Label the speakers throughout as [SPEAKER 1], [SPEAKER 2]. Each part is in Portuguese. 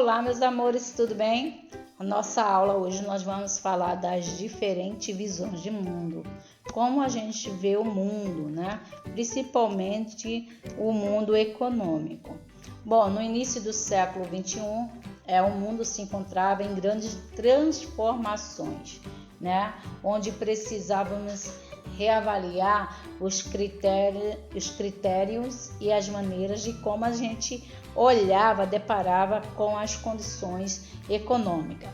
[SPEAKER 1] Olá, meus amores, tudo bem? A nossa aula hoje nós vamos falar das diferentes visões de mundo, como a gente vê o mundo, né? Principalmente o mundo econômico. Bom, no início do século XXI, o mundo se encontrava em grandes transformações, né? Onde precisávamos reavaliar os critérios e as maneiras de como a gente olhava, deparava com as condições econômicas.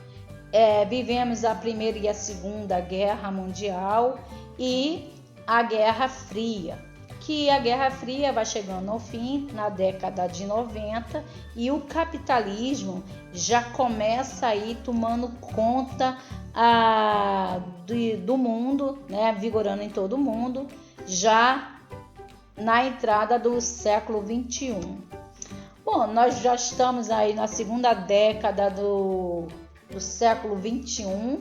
[SPEAKER 1] Vivemos a Primeira e a Segunda Guerra Mundial e a Guerra Fria, que a Guerra Fria vai chegando ao fim na década de 90 e o capitalismo já começa aí tomando conta do mundo, né, vigorando em todo o mundo, já na entrada do século XXI. Bom, nós já estamos aí na segunda década do século XXI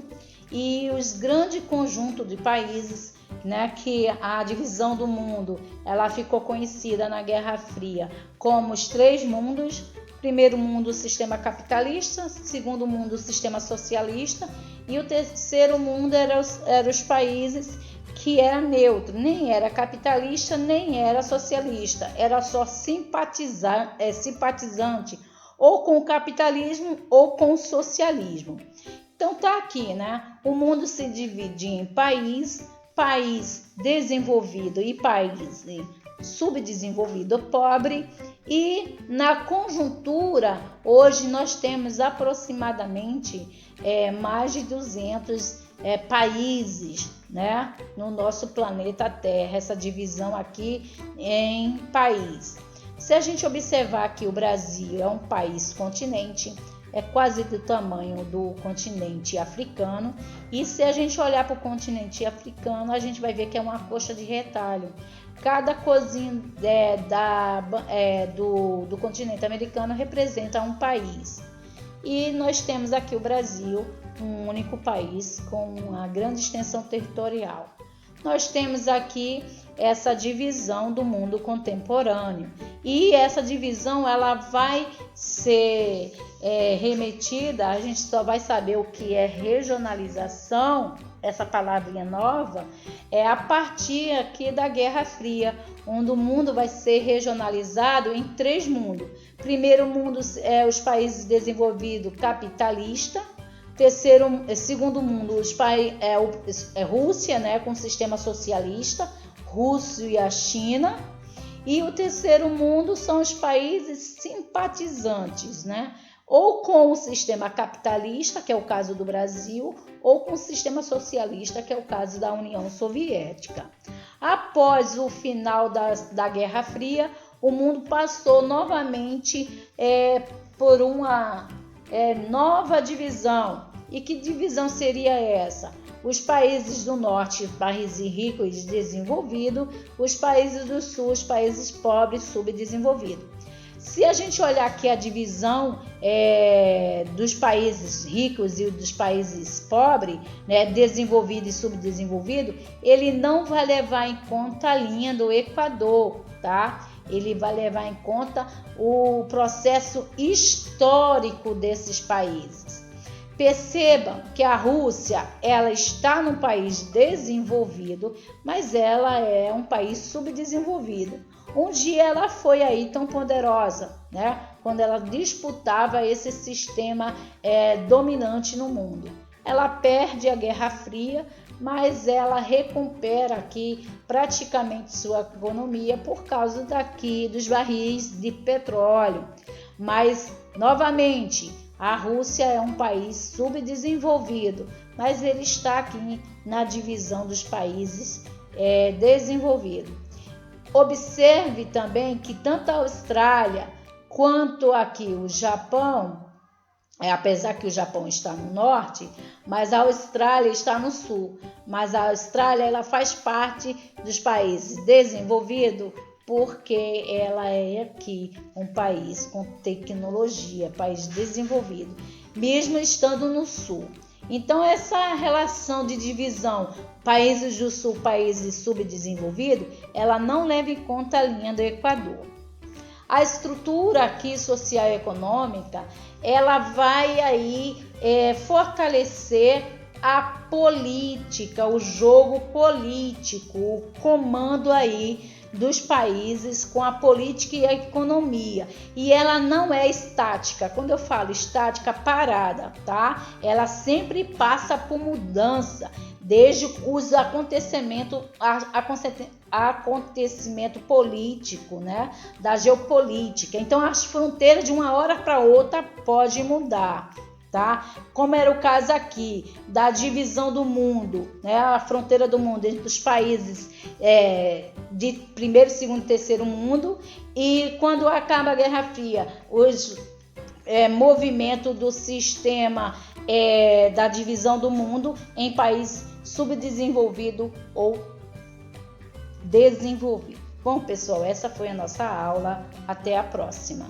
[SPEAKER 1] e os grandes conjuntos de países, né, que a divisão do mundo ela ficou conhecida na Guerra Fria como os três mundos. Primeiro mundo, o sistema capitalista, segundo mundo, o sistema socialista e o terceiro mundo eram os países que era neutro, nem era capitalista, nem era socialista, era só simpatizante ou com o capitalismo ou com o socialismo. Então tá aqui, né? O mundo se divide em país desenvolvido e país subdesenvolvido, pobre, e na conjuntura hoje nós temos aproximadamente mais de 200 países, né, no nosso planeta Terra, essa divisão aqui em país. Se a gente observar aqui, o Brasil é um país continente, é quase do tamanho do continente africano, e se a gente olhar para o continente africano, a gente vai ver que é uma coxa de retalho. Cada cozinha do continente americano representa um país. E nós temos aqui o Brasil, um único país com uma grande extensão territorial. Nós temos aqui essa divisão do mundo contemporâneo. E essa divisão ela vai ser remetida, a gente só vai saber o que é regionalização, essa palavrinha nova, a partir aqui da Guerra Fria, onde o mundo vai ser regionalizado em três mundos. Primeiro mundo os países desenvolvidos capitalista. Segundo mundo, Rússia, né, com sistema socialista, Rússia e a China. E o terceiro mundo são os países simpatizantes, né, ou com o sistema capitalista, que é o caso do Brasil, ou com o sistema socialista, que é o caso da União Soviética. Após o final da Guerra Fria, o mundo passou novamente por uma nova divisão. E que divisão seria essa? Os países do norte, países ricos e desenvolvidos, os países do sul, os países pobres, subdesenvolvidos. Se a gente olhar aqui a divisão dos países ricos e dos países pobres, né, desenvolvido e subdesenvolvido, ele não vai levar em conta a linha do Equador, tá? Ele vai levar em conta o processo histórico desses países. Percebam que a Rússia ela está num país desenvolvido, mas ela é um país subdesenvolvido. Um dia ela foi aí tão poderosa, né? Quando ela disputava esse sistema dominante no mundo. Ela perde a Guerra Fria, mas ela recupera aqui praticamente sua economia por causa dos barris de petróleo. Mas, novamente, a Rússia é um país subdesenvolvido, mas ele está aqui na divisão dos países desenvolvidos. Observe também que tanto a Austrália quanto aqui o Japão, apesar que o Japão está no norte, mas a Austrália está no sul. Mas a Austrália ela faz parte dos países desenvolvidos porque ela é aqui um país com tecnologia, país desenvolvido, mesmo estando no sul. Então, essa relação de divisão, países do sul, países subdesenvolvidos, ela não leva em conta a linha do Equador. A estrutura aqui social e econômica, ela vai aí fortalecer a política, o jogo político, o comando aí dos países com a política e a economia. E ela não é estática. Quando eu falo estática, parada, tá? Ela sempre passa por mudança, desde os acontecimentos político, né, da geopolítica. Então as fronteiras de uma hora para outra pode mudar, tá? Como era o caso aqui da divisão do mundo, né, a fronteira do mundo entre os países de primeiro, segundo e terceiro mundo, e quando acaba a Guerra Fria, os movimento do sistema da divisão do mundo em país subdesenvolvido ou desenvolvido. Bom, pessoal, essa foi a nossa aula. Até a próxima.